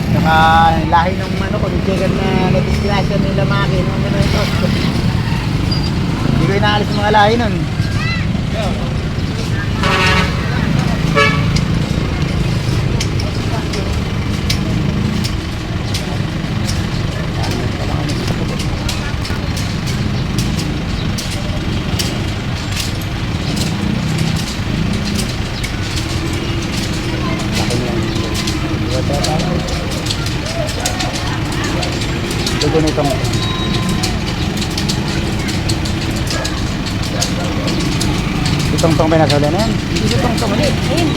Saka lahi ng ano ko, chicken na disgrasya nila maki nung ano ito. Hindi ko inaalis mga lahi nun. Dugo nitong itong pinasali na yan. Hindi itong ulit. Ayun.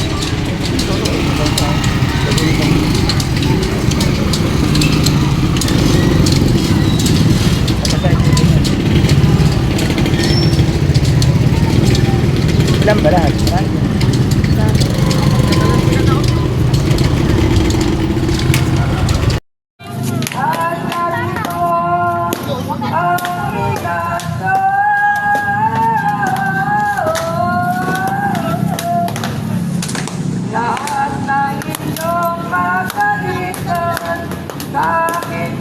Ilan ba lahat? Lahat ng inyong makalitan sa akin